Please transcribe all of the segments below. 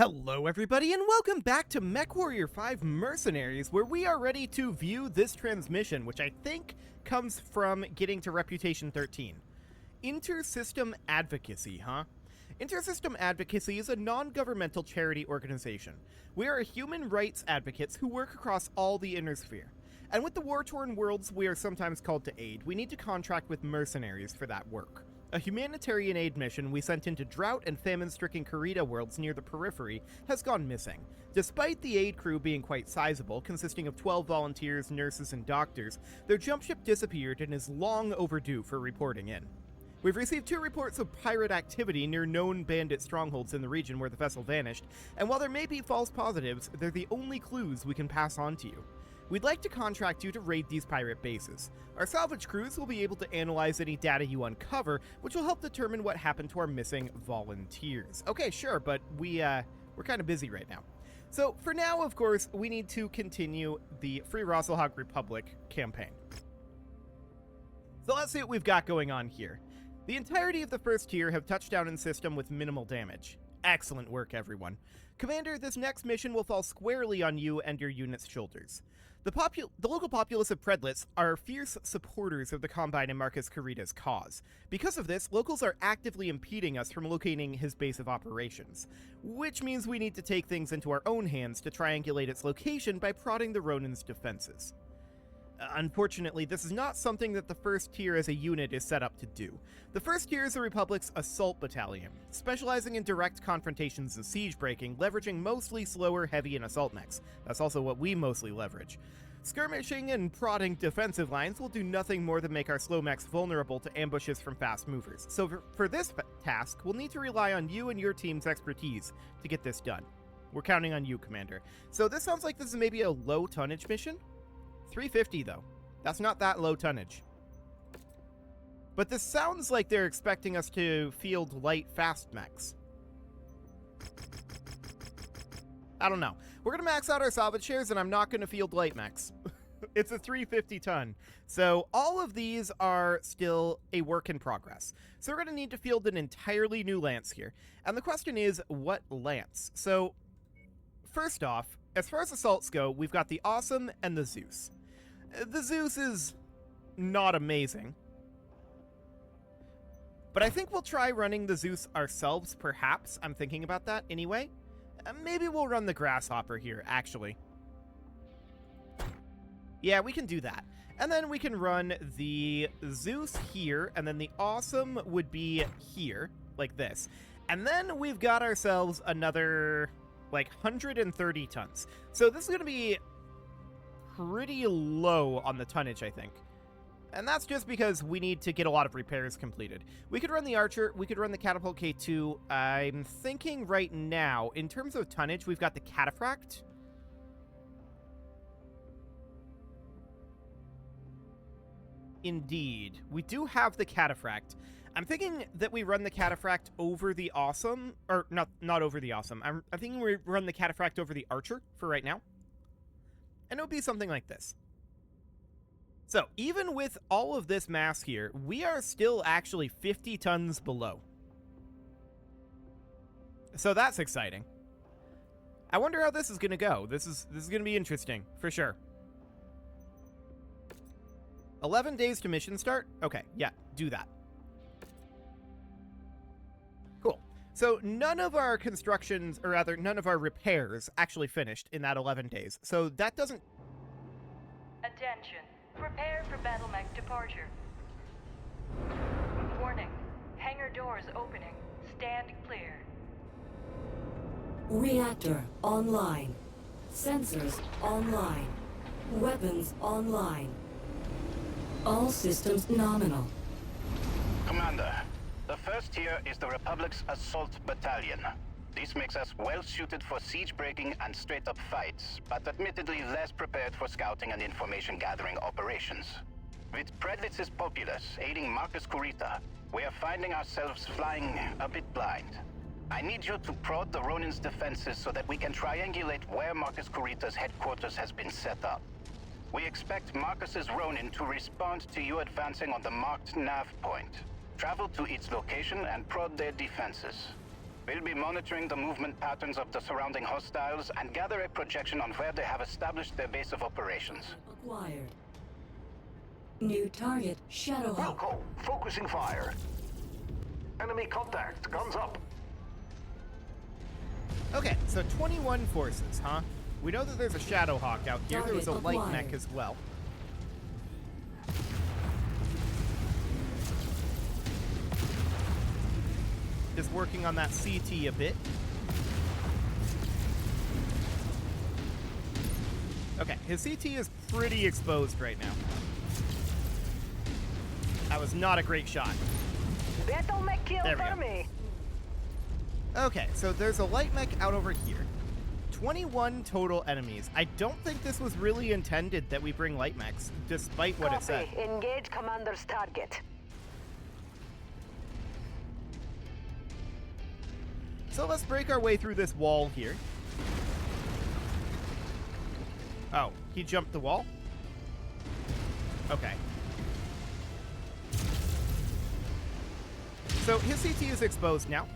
Hello everybody and welcome back to MechWarrior 5 Mercenaries, where we are ready to view this transmission, which I think comes from getting to Reputation 13. Intersystem Advocacy, huh? Intersystem Advocacy is a non-governmental charity organization. We are human rights advocates who work across all the Inner Sphere. And with the war-torn worlds we are sometimes called to aid, we need to contract with mercenaries for that work. A humanitarian aid mission we sent into drought and famine-stricken Karita worlds near the periphery has gone missing. Despite the aid crew being quite sizable, consisting of 12 volunteers, nurses, and doctors, their jump ship disappeared and is long overdue for reporting in. We've received 2 reports of pirate activity near known bandit strongholds in the region where the vessel vanished, and while there may be false positives, they're the only clues we can pass on to you. We'd like to contract you to raid these pirate bases. Our salvage crews will be able to analyze any data you uncover, which will help determine what happened to our missing volunteers. Okay, sure, but we're kind of busy right now. So, for now, of course, we need to continue the Free Rosselhog Republic campaign. So let's see what we've got going on here. The entirety of the first tier have touched down in system with minimal damage. Excellent work, everyone. Commander, this next mission will fall squarely on you and your unit's shoulders. The local populace of Predlitz are fierce supporters of the Combine and Marcus Karita's cause. Because of this, locals are actively impeding us from locating his base of operations, which means we need to take things into our own hands to triangulate its location by prodding the Ronin's defenses. Unfortunately, this is not something that the first tier as a unit is set up to do. The first tier is the Republic's Assault Battalion, specializing in direct confrontations and siege breaking, leveraging mostly slower, heavy, and assault mechs. That's also what we mostly leverage. Skirmishing and prodding defensive lines will do nothing more than make our slow mechs vulnerable to ambushes from fast movers. So for this task, we'll need to rely on you and your team's expertise to get this done. We're counting on you, Commander. So this sounds like this is maybe a low tonnage mission? 350 though. That's not that low tonnage. But this sounds like they're expecting us to field light fast mechs. I don't know. We're going to max out our salvage shares and I'm not going to field light mechs. It's a 350 ton. So all of these are still a work in progress. So we're going to need to field an entirely new lance here. And the question is, what lance? So first off, as far as assaults go, we've got the Awesome and the Zeus. The Zeus is not amazing, but I think we'll try running the Zeus ourselves, perhaps. I'm thinking about that anyway. Maybe we'll run the Grasshopper here, actually. Yeah, we can do that. And then we can run the Zeus here, and then the Awesome would be here, like this. And then we've got ourselves another, like, 130 tons. So this is going to be pretty low on the tonnage, I think. And that's just because we need to get a lot of repairs completed. We could run the Archer, we could run the Catapult K2. I'm thinking right now, in terms of tonnage, we've got the Cataphract. Indeed, we do have the Cataphract. I'm thinking that we run the Cataphract over the Awesome, or not over the Awesome. I'm thinking we run the Cataphract over the Archer for right now. And it would be something like this. So, even with all of this mass here, we are still actually 50 tons below. So that's exciting. I wonder how this is going to go. This is going to be interesting, for sure. 11 days to mission start? Okay, yeah, do that. Cool. So none of our constructions, or rather, none of our repairs actually finished in that 11 days. So that doesn't... Attention. Prepare for battle mech departure. Warning. Hangar doors opening. Stand clear. Reactor online. Sensors online. Weapons online. All systems nominal. Commander, the first tier is the Republic's Assault Battalion. This makes us well-suited for siege-breaking and straight-up fights, but admittedly less prepared for scouting and information-gathering operations. With Predlitz's populace aiding Marcus Karita, we are finding ourselves flying a bit blind. I need you to prod the Ronin's defenses so that we can triangulate where Marcus Karita's headquarters has been set up. We expect Marcus's Ronin to respond to you advancing on the marked nav point. Travel to its location and prod their defenses. We'll be monitoring the movement patterns of the surrounding hostiles and gather a projection on where they have established their base of operations. Acquired. New target, Shadowhawk. Wilco, focusing fire. Enemy contact, guns up. Okay, so 21 forces, huh? We know that there's a Shadowhawk out here. There was a light mech as well. Just working on that CT a bit. Okay, his CT is pretty exposed right now. That was not a great shot. That'll make kill There we for go. me. Okay, so there's a light mech out over here. 21 total enemies. I don't think this was really intended that we bring light mechs, despite what it said. Copy. Engage commander's target. So let's break our way through this wall here. Oh, he jumped the wall? Okay. So his CT is exposed now.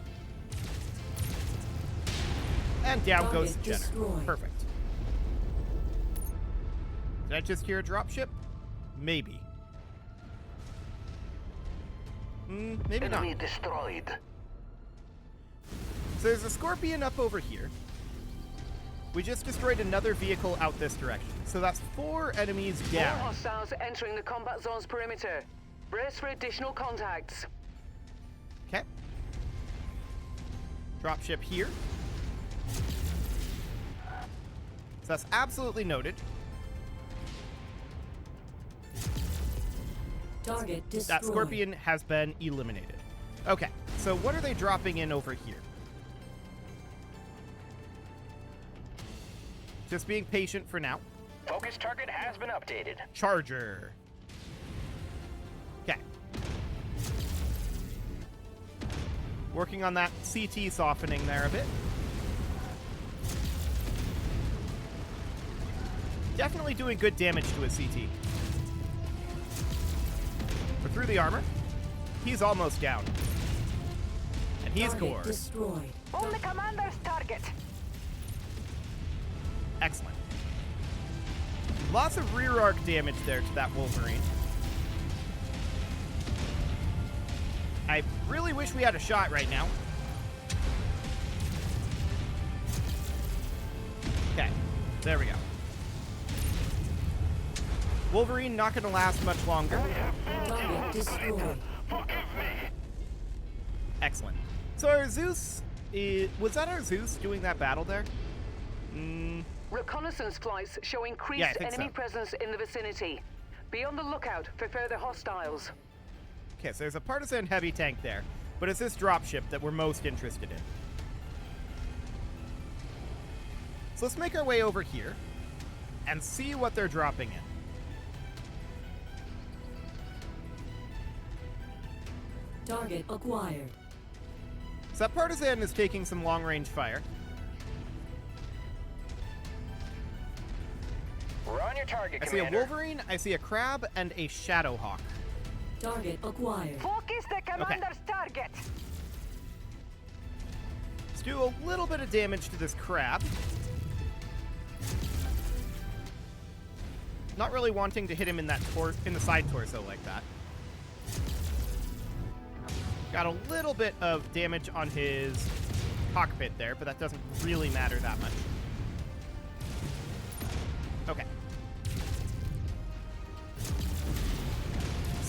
And down goes the Jenner. Destroyed. Perfect. Did I just hear a dropship? Maybe. Maybe not. Enemy destroyed. So there's a Scorpion up over here. We just destroyed another vehicle out this direction. So that's 4 enemies More down. hostiles entering the combat zone's perimeter. Brace for additional contacts. Okay. Dropship here. So that's absolutely noted. Target destroyed. That Scorpion has been eliminated. Okay, so what are they dropping in over here? Just being patient for now. Focus target has been updated. Charger. Okay. Working on that CT softening there a bit. Definitely doing good damage to his CT. We're through the armor. He's almost down. And he's Target gored. destroyed. On the commander's target. Excellent. Lots of rear arc damage there to that Wolverine. I really wish we had a shot right now. Okay, there we go. Wolverine not going to last much longer. Target destroyed. Excellent. So our Zeus, was that our Zeus doing that battle there? Reconnaissance flights show increased Yeah, I think enemy so. presence in the vicinity. Be on the lookout for further hostiles. Okay, so there's a partisan heavy tank there, but it's this dropship that we're most interested in. So let's make our way over here and see what they're dropping in. Target acquired. So that partisan is taking some long-range fire. We're on your target, I see a Commander. Wolverine, I see a Crab, and a Shadowhawk. Target acquired. Focus the commander's target. Let's do a little bit of damage to this Crab. Not really wanting to hit him in that in the side torso like that. Got a little bit of damage on his cockpit there, but that doesn't really matter that much. Okay.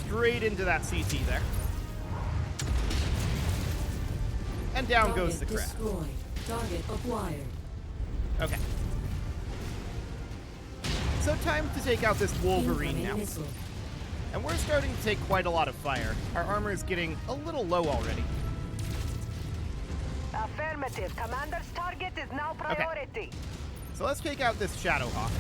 Straight into that CT there. And down goes the Crab. Destroyed. Target acquired. Okay. So time to take out this Wolverine Incoming now. missile. And we're starting to take quite a lot of fire. Our armor is getting a little low already. Affirmative. Commander's target is now priority. So let's take out this Shadowhawk.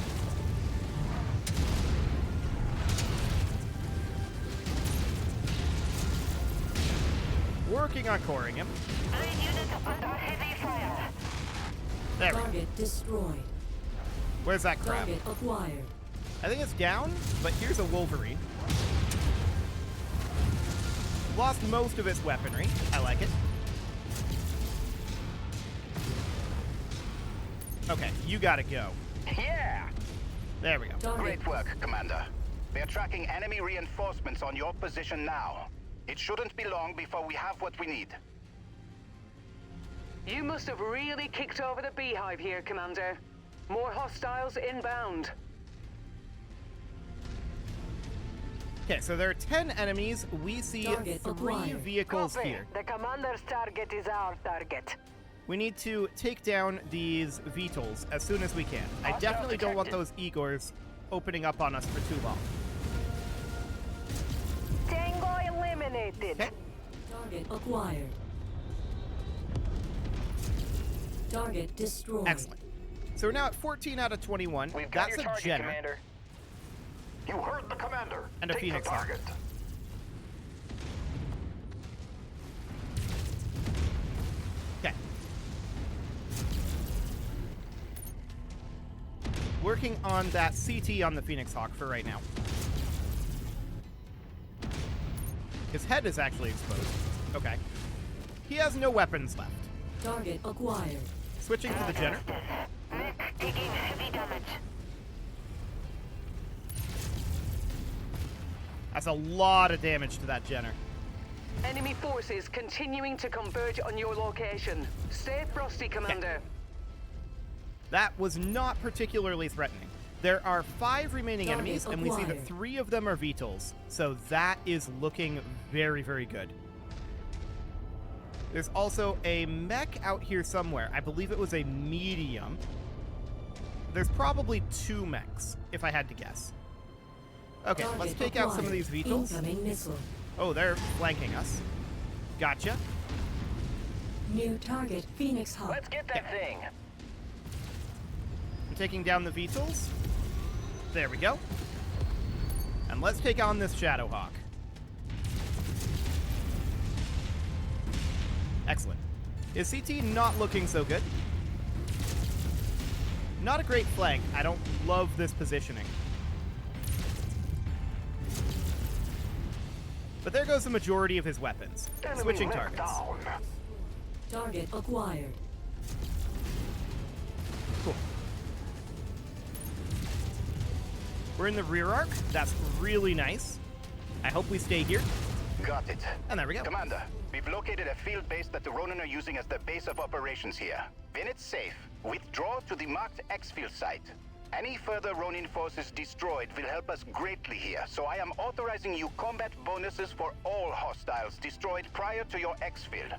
Working on coring him. There we go. Target destroyed. Where's that crab? Target acquired. I think it's down, but here's a Wolverine. Lost most of its weaponry. I like it. Okay, you gotta go. Yeah! There we go. Target. Great work, Commander. They're tracking enemy reinforcements on your position now. It shouldn't be long before we have what we need. You must have really kicked over the beehive here, Commander. More hostiles inbound. Okay, so there are 10 enemies. We see Target 3 acquired. vehicles here. The commander's target is our target. We need to take down these VTOLs as soon as we can. I definitely don't want those Igors opening up on us for too long. Tango eliminated. Okay. Target acquired. Target destroyed. Excellent. So we're now at 14 out of 21. We've got That's your a target, Jenner. Commander. You heard the commander. And a Take Phoenix the Hawk. target. Okay. Working on that CT on the Phoenix Hawk for right now. His head is actually exposed. Okay. He has no weapons left. Target acquired. Switching to the Jenner. Taking heavy damage. That's a lot of damage to that Jenner. Enemy forces continuing to converge on your location. Stay frosty, Commander. That was not particularly threatening. There are 5 remaining Target enemies, and we see that acquired. 3 of them are VTOLs. So that is looking very, very good. There's also a mech out here somewhere. I believe it was a medium. There's probably 2 mechs, if I had to guess. Okay, Target let's take out some of acquired. these VTOLs. Incoming missile. Oh, they're flanking us. Gotcha. New target Phoenix Hawk. Let's get that thing. I'm taking down the VTOLs. There we go. And let's take on this Shadowhawk. Excellent. Is CT not looking so good? Not a great flank. I don't love this positioning. But there goes the majority of his weapons. Enemy Switching left targets. down. Target acquired. Cool. We're in the rear arc. That's really nice. I hope we stay here. Got it. And there we go. Commander, we've located a field base that the Ronin are using as their base of operations here. When it's safe, withdraw to the marked X-Field site. Any further Ronin forces destroyed will help us greatly here, so I am authorizing you combat bonuses for all hostiles destroyed prior to your X-Field.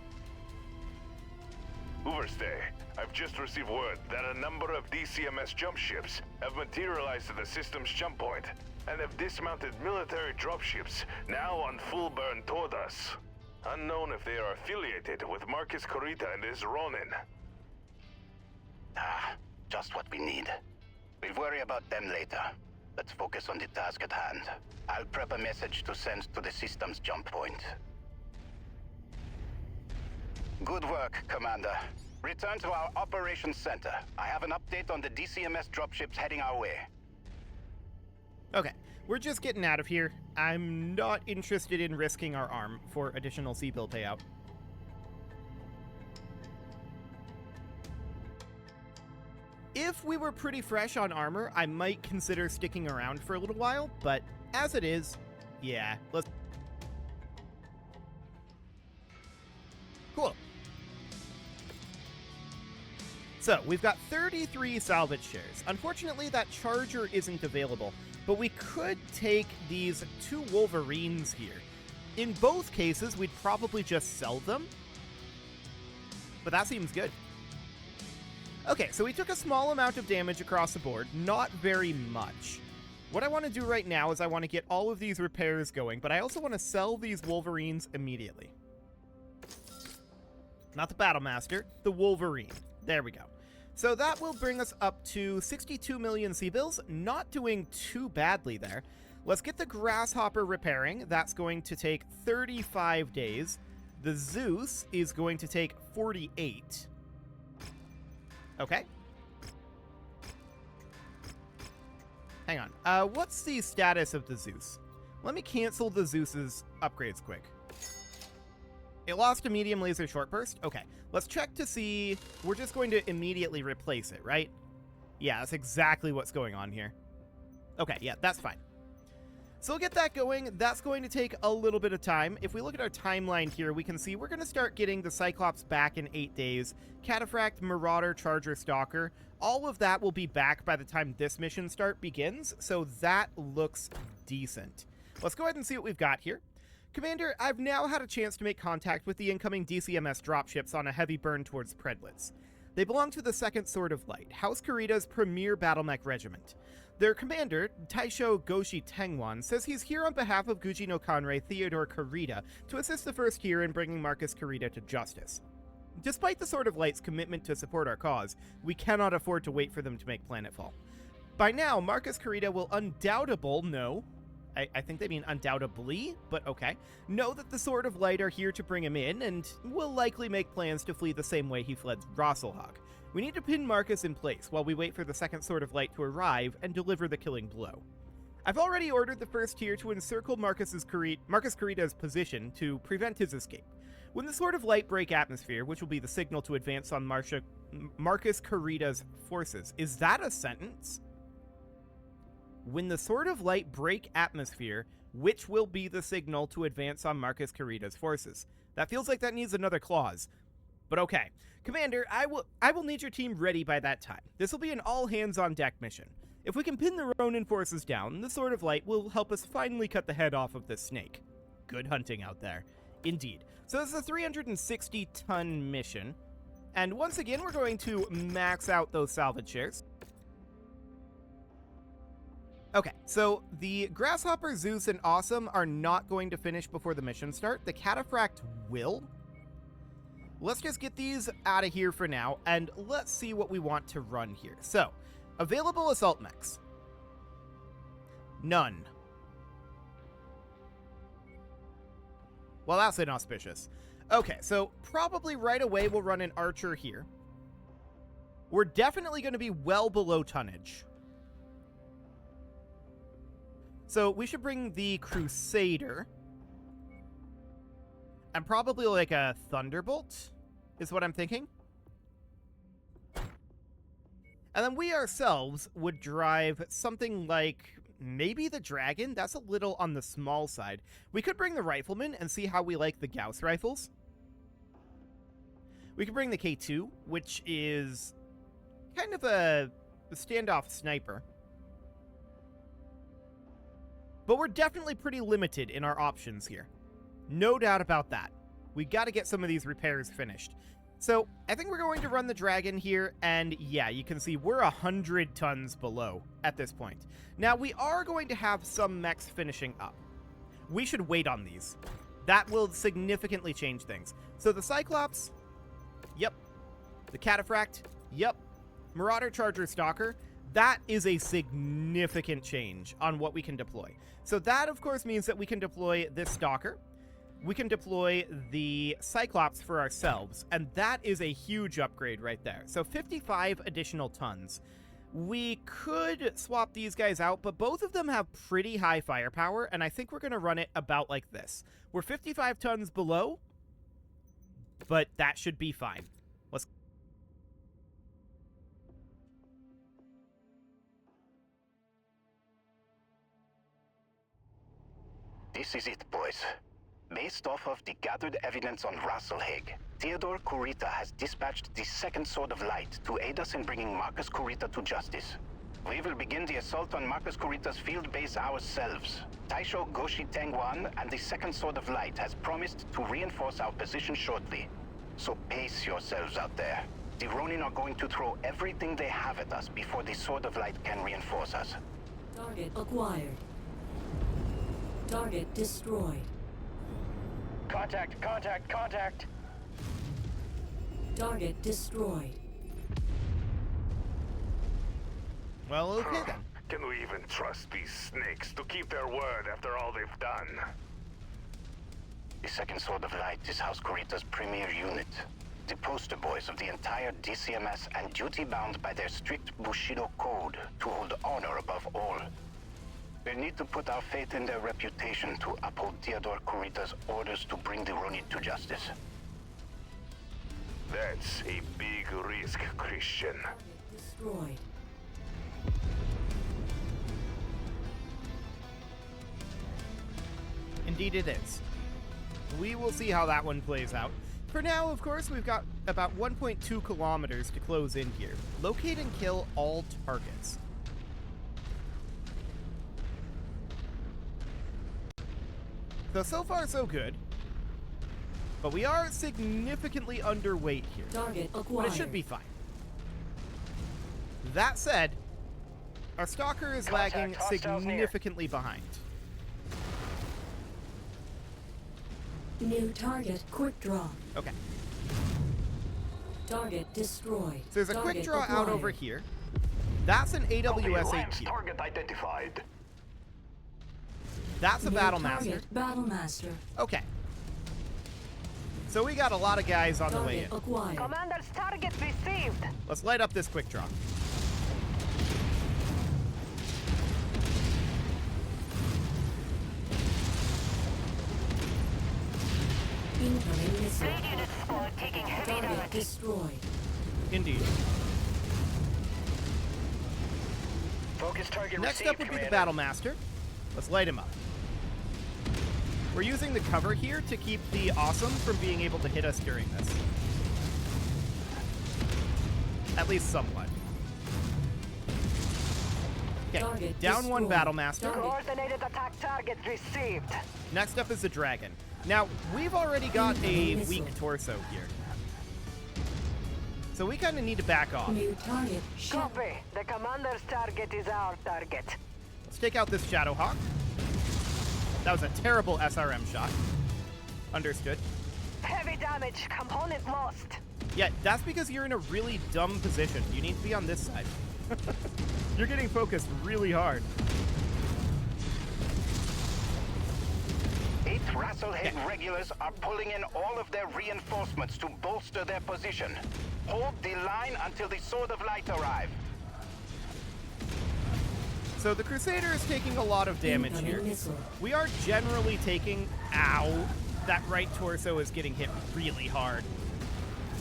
Overstay, I've just received word that a number of DCMS jump ships have materialized at the system's jump point and have dismounted military dropships now on full burn toward us. Unknown if they are affiliated with Marcus Corita and his Ronin. Just what we need. We'll worry about them later. Let's focus on the task at hand. I'll prep a message to send to the system's jump point. Good work, Commander. Return to our operations center. I have an update on the DCMS dropships heading our way. Okay, we're just getting out of here. I'm not interested in risking our arm for additional C-bill payout. If we were pretty fresh on armor, I might consider sticking around for a little while, but as it is, yeah, let's... Cool. So, we've got 33 salvage shares. Unfortunately, that charger isn't available, but we could take these 2 Wolverines here. In both cases, we'd probably just sell them, but that seems good. Okay, so we took a small amount of damage across the board, not very much. What I want to do right now is I want to get all of these repairs going, but I also want to sell these Wolverines immediately. Not the Battlemaster, the Wolverine. There we go. So that will bring us up to 62 million C-bills, not doing too badly there. Let's get the Grasshopper repairing. That's going to take 35 days. The Zeus is going to take 48. Okay. Hang on. What's the status of the Zeus? Let me cancel the Zeus's upgrades quick. It lost a medium laser short burst? Okay, let's check to see. We're just going to immediately replace it, right? Yeah, that's exactly what's going on here. Okay, yeah, that's fine. So we'll get that going. That's going to take a little bit of time. If we look at our timeline here, we can see we're going to start getting the Cyclops back in 8 days. Cataphract, Marauder, Charger, Stalker, all of that will be back by the time this mission start begins, so that looks decent. Let's go ahead and see what we've got here. Commander, I've now had a chance to make contact with the incoming DCMS dropships on a heavy burn towards Predlitz. They belong to the 2nd Sword of Light, House Kurita's premier battlemech regiment. Their commander, Taisho Goshi Tengwan, says he's here on behalf of Guji no Kanrei Theodore Kurita to assist the 1st Tier in bringing Marcus Kurita to justice. Despite the Sword of Light's commitment to support our cause, we cannot afford to wait for them to make planetfall. By now, Marcus Kurita will I think they mean undoubtedly, but okay, know that the Sword of Light are here to bring him in, and will likely make plans to flee the same way he fled Rosselhog. We need to pin Marcus in place while we wait for the 2nd Sword of Light to arrive and deliver the killing blow. I've already ordered the 1st Tier to encircle Marcus Kurita's position to prevent his escape. When the Sword of Light break atmosphere, which will be the signal to advance on Marcus Kurita's forces. Is that a sentence? When the Sword of Light break atmosphere, which will be the signal to advance on Marcus Kurita's forces. That feels like that needs another clause. But okay. Commander, I will need your team ready by that time. This will be an all-hands-on-deck mission. If we can pin the Ronin forces down, the Sword of Light will help us finally cut the head off of this snake. Good hunting out there. Indeed. So this is a 360-ton mission. And once again, we're going to max out those salvage shares. Okay, so the Grasshopper, Zeus, and Awesome are not going to finish before the mission start. The Cataphract will. Let's just get these out of here for now, and let's see what we want to run here. So, available assault mechs. None. Well, that's inauspicious. Okay, so probably right away we'll run an Archer here. We're definitely going to be well below tonnage. So we should bring the Crusader. And probably like a Thunderbolt is what I'm thinking. And then we ourselves would drive something like maybe the Dragon. That's a little on the small side. We could bring the Rifleman and see how we like the Gauss rifles. We could bring the K2, which is kind of a standoff sniper. But we're definitely pretty limited in our options here. No doubt about that. We got to get some of these repairs finished. So I think we're going to run the Dragon here, and yeah, you can see we're 100 tons below at this point. Now, we are going to have some mechs finishing up. We should wait on these. That will significantly change things. So the Cyclops, yep. The Cataphract, yep. Marauder, Charger, Stalker, that is a significant change on what we can deploy. So that, of course, means that we can deploy this Stalker. We can deploy the Cyclops for ourselves, and that is a huge upgrade right there. So 55 additional tons. We could swap these guys out, but both of them have pretty high firepower, and I think we're going to run it about like this. We're 55 tons below, but that should be fine. Let's... This is it, boys. Based off of the gathered evidence on Rasselhag, Theodore Kurita has dispatched the 2nd Sword of Light to aid us in bringing Marcus Kurita to justice. We will begin the assault on Marcus Kurita's field base ourselves. Taisho Goshi Tengwan and the 2nd Sword of Light has promised to reinforce our position shortly. So pace yourselves out there. The Ronin are going to throw everything they have at us before the Sword of Light can reinforce us. Target acquired. Target destroyed. Contact, contact, contact! Target destroyed. Well, okay then. Can we even trust these snakes to keep their word after all they've done? The 2nd Sword of Light is House Kurita's premier unit. The poster boys of the entire DCMS and duty-bound by their strict Bushido code to hold honor above all. We need to put our faith in their reputation to uphold Theodore Kurita's orders to bring the Ronin to justice. That's a big risk, Christian. Destroyed. Indeed it is. We will see how that one plays out. For now, of course, we've got about 1.2 kilometers to close in here. Locate and kill all targets. So far so good. But we are significantly underweight here. Target But acquired. it should be fine. That said, our stalker is Contact, lagging hostiles near. significantly behind. New target quick draw. Okay. Target destroyed. So there's a quick Target draw out acquired. over here. That's an Copy, AWS Lance 8Q. target identified. That's a New Battle Master. target, Battle Master. Okay. So we got a lot of guys on the way Target in. acquired. Commander's target received. Let's light up this quick draw. Incoming missile. Raid unit squad taking heavy Target damage. destroyed. Indeed. Focus target Next received, up would be the Commander. Battle Master. Let's light him up. We're using the cover here to keep the Awesome from being able to hit us during this. At least somewhat. Okay, Target down one destroyed. Battle Master. Target. Coordinated attack target received. Next up is the Dragon. Now, we've already got a Incoming weak missile. torso here. So we kind of need to back off. New target shot. Copy. The commander's target is our target. Let's take out this Shadowhawk. That was a terrible SRM shot. Understood. Heavy damage. Component lost. Yeah, that's because you're in a really dumb position. You need to be on this side. You're getting focused really hard. 8th Rasselhead regulars are pulling in all of their reinforcements to bolster their position. Hold the line until the Sword of Light arrive. So the Crusader is taking a lot of damage Incoming here. missile. We are generally taking... Ow! That right torso is getting hit really hard.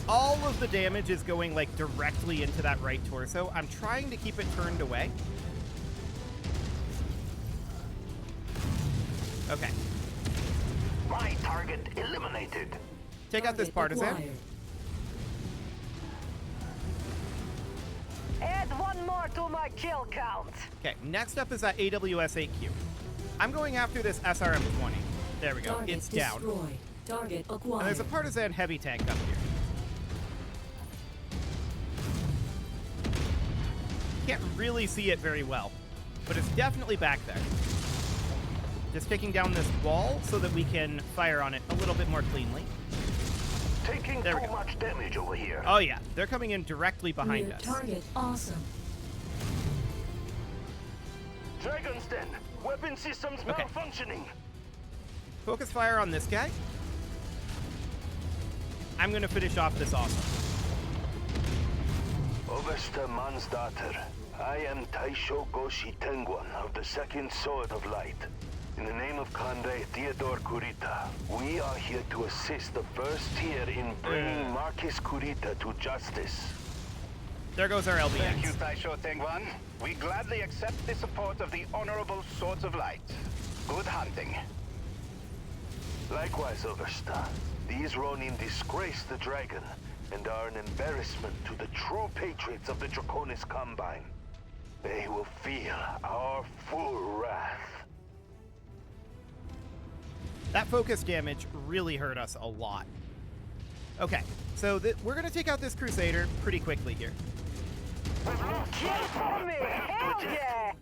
All of the damage is going, like, directly into that right torso. I'm trying to keep it turned away. Okay. My target eliminated. Take out this Target Partisan. acquired. Add one more to my kill count. Okay, next up is that AWS 8Q. I'm going after this SRM-20. There we go. Target It's down. destroyed. Target acquired. And there's a Partisan heavy tank up here. Can't really see it very well, but it's definitely back there. Just taking down this wall so that we can fire on it a little bit more cleanly. Taking There we too go. much damage over here. Oh yeah, they're coming in directly behind New us. target awesome. Dragon's Den. Weapon systems Okay. malfunctioning. Focus fire on this guy. I'm gonna finish off this Awesome. Overster Mansdatter, I am Taisho Goshi Tengwan of the Second Sword of Light. In the name of Conde Theodore Kurita, we are here to assist the first tier in bringing Marquis Kurita to justice. There goes our LBX. Thank you, Taisho Tengwan. We gladly accept the support of the Honorable Swords of Light. Good hunting. Likewise, Overster. These Ronin disgrace the dragon and are an embarrassment to the true patriots of the Draconis Combine. They will feel our full wrath. That focus damage really hurt us a lot. Okay, so we're gonna take out this Crusader pretty quickly here. Kill for me. Hell yeah.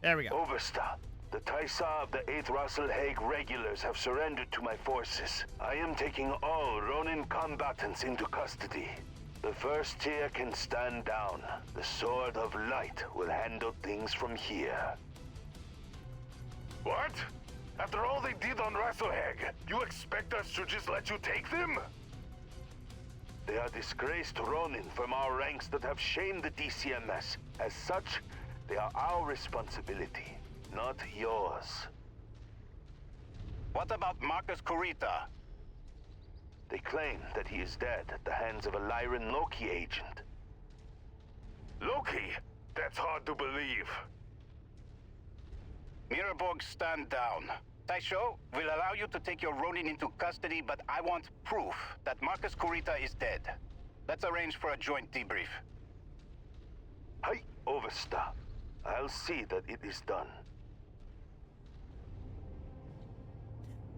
There we go. Overster, the Taisa of the 8th Rasselhaig regulars have surrendered to my forces. I am taking all Ronin combatants into custody. The first tier can stand down. The Sword of Light will handle things from here. What? After all they did on Rasselhag, you expect us to just let you take them? They are disgraced Ronin from our ranks that have shamed the DCMS. As such, they are our responsibility. not yours. What about Marcus Kurita? They claim that he is dead at the hands of a Lyran Loki agent. Loki? That's hard to believe. Miraborg, stand down. Taisho will allow you to take your Ronin into custody, but I want proof that Marcus Kurita is dead. Let's arrange for a joint debrief. Hi, Overstar. I'll see that it is done.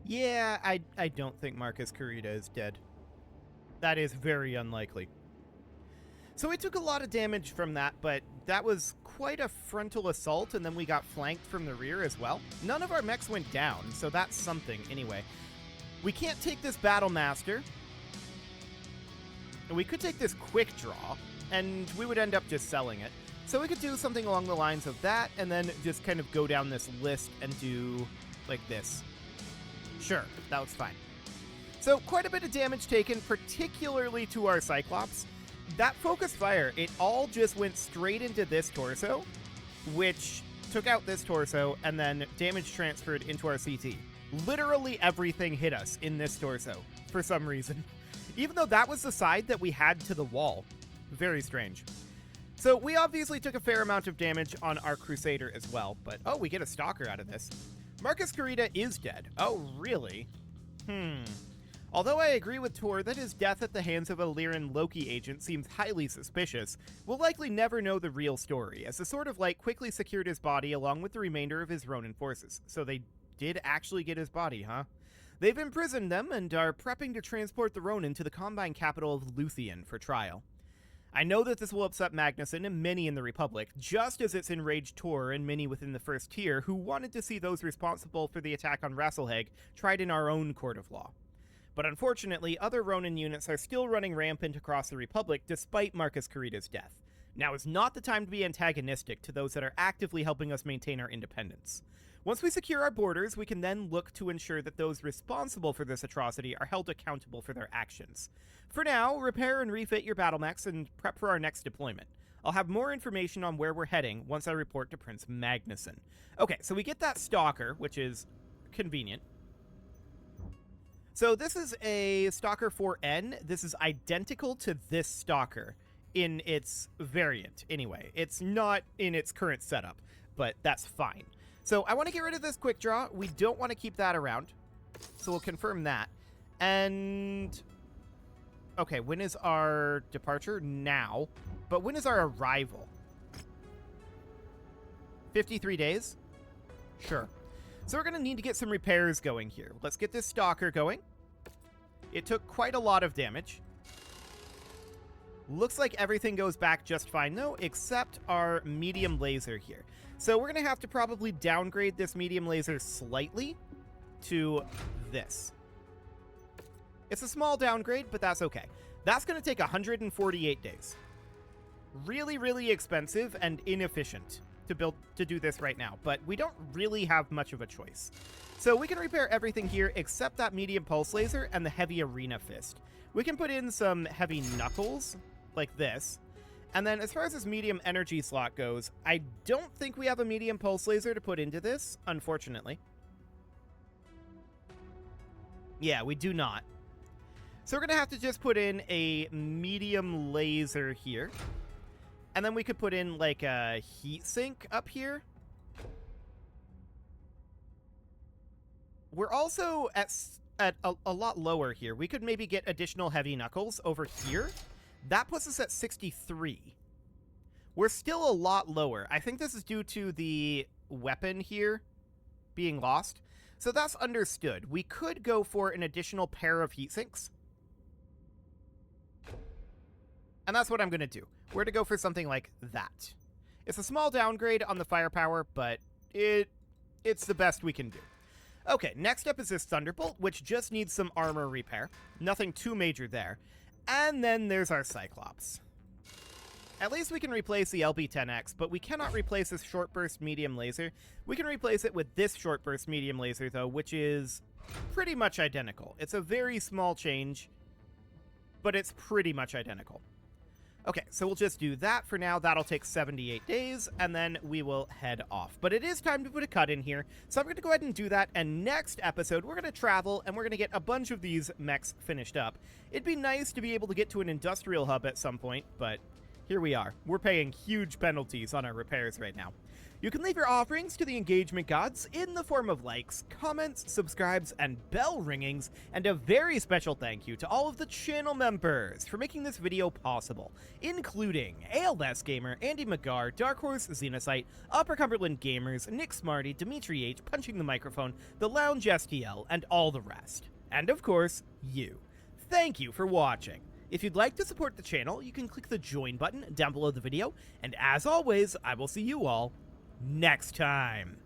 Yeah, I don't think Marcus Kurita is dead. That is very unlikely. So we took a lot of damage from that, but that was quite a frontal assault, and then we got flanked from the rear as well. None of our mechs went down, so that's something anyway. We can't take this Battle Master. We could take this Quick Draw, and we would end up just selling it. So we could do something along the lines of that, and then just kind of go down this list and do like this. Sure, that was fine. So quite a bit of damage taken, particularly to our Cyclops. That focused fire, it all just went straight into this torso, which took out this torso, and then damage transferred into our CT. Literally everything hit us in this torso, for some reason. Even though that was the side that we had to the wall. Very strange. So we obviously took a fair amount of damage on our Crusader as well, but oh, we get a Stalker out of this. Marcus Kurita is dead. Oh, really? Although I agree with Tor that his death at the hands of a Lyran Loki agent seems highly suspicious, we'll likely never know the real story, as the Sword of Light quickly secured his body along with the remainder of his Ronin forces. So they did actually get his body, huh? They've imprisoned them and are prepping to transport the Ronin to the Combine capital of Luthien for trial. I know that this will upset Magnuson and many in the Republic, just as it's enraged Tor and many within the First Tier who wanted to see those responsible for the attack on Rasselheg tried in our own court of law. But unfortunately, other Ronin units are still running rampant across the Republic despite Marcus Kurita's death. Now is not the time to be antagonistic to those that are actively helping us maintain our independence. Once we secure our borders, we can then look to ensure that those responsible for this atrocity are held accountable for their actions. For now, repair and refit your battle mechs and prep for our next deployment. I'll have more information on where we're heading once I report to Prince Magnuson. Okay, so we get that Stalker, which is convenient. So this is a Stalker 4N. This is identical to this Stalker in its variant, anyway. It's not in its current setup, but that's fine. So I want to get rid of this Quick Draw. We don't want to keep that around, so we'll confirm that. And okay, when is our departure? Now. But when is our arrival? 53 days? Sure. So we're going to need to get some repairs going here. Let's get this Stalker going. It took quite a lot of damage. Looks like everything goes back just fine, though, except our medium laser here. So we're going to have to probably downgrade this medium laser slightly to this. It's a small downgrade, but that's okay. That's going to take 148 days. Really, really expensive and inefficient to do this right now, but we don't really have much of a choice. So we can repair everything here except that medium pulse laser and the heavy arena fist. We can put in some heavy knuckles like this. And then as far as this medium energy slot goes, I don't think we have a medium pulse laser to put into this, unfortunately. Yeah, we do not. So we're going to have to just put in a medium laser here. And then we could put in like a heat sink up here. We're also at a lot lower here. We could maybe get additional heavy knuckles over here. That puts us at 63. We're still a lot lower. I think this is due to the weapon here being lost. So that's understood. We could go for an additional pair of heat sinks. And that's what I'm going to do. We're to go for something like that. It's a small downgrade on the firepower, but it's the best we can do. Okay, next up is this Thunderbolt, which just needs some armor repair. Nothing too major there. And then there's our Cyclops. At least we can replace the LB-10X, but we cannot replace this short burst medium laser. We can replace it with this short burst medium laser, though, which is pretty much identical. It's a very small change, but it's pretty much identical. Okay, so we'll just do that for now. That'll take 78 days, and then we will head off. But it is time to put a cut in here, so I'm going to go ahead and do that, and next episode, we're going to travel, and we're going to get a bunch of these mechs finished up. It'd be nice to be able to get to an industrial hub at some point, but here we are. We're paying huge penalties on our repairs right now. You can leave your offerings to the engagement gods in the form of likes, comments, subscribes, and bell ringings, and a very special thank you to all of the channel members for making this video possible, including ALS Gamer, Andy McGar, Dark Horse Xenocyte, Upper Cumberland Gamers, Nick Smarty, Dimitri H, Punching the Microphone, The Lounge STL, and all the rest. And of course, you. Thank you for watching. If you'd like to support the channel, you can click the join button down below the video, and as always, I will see you all next time.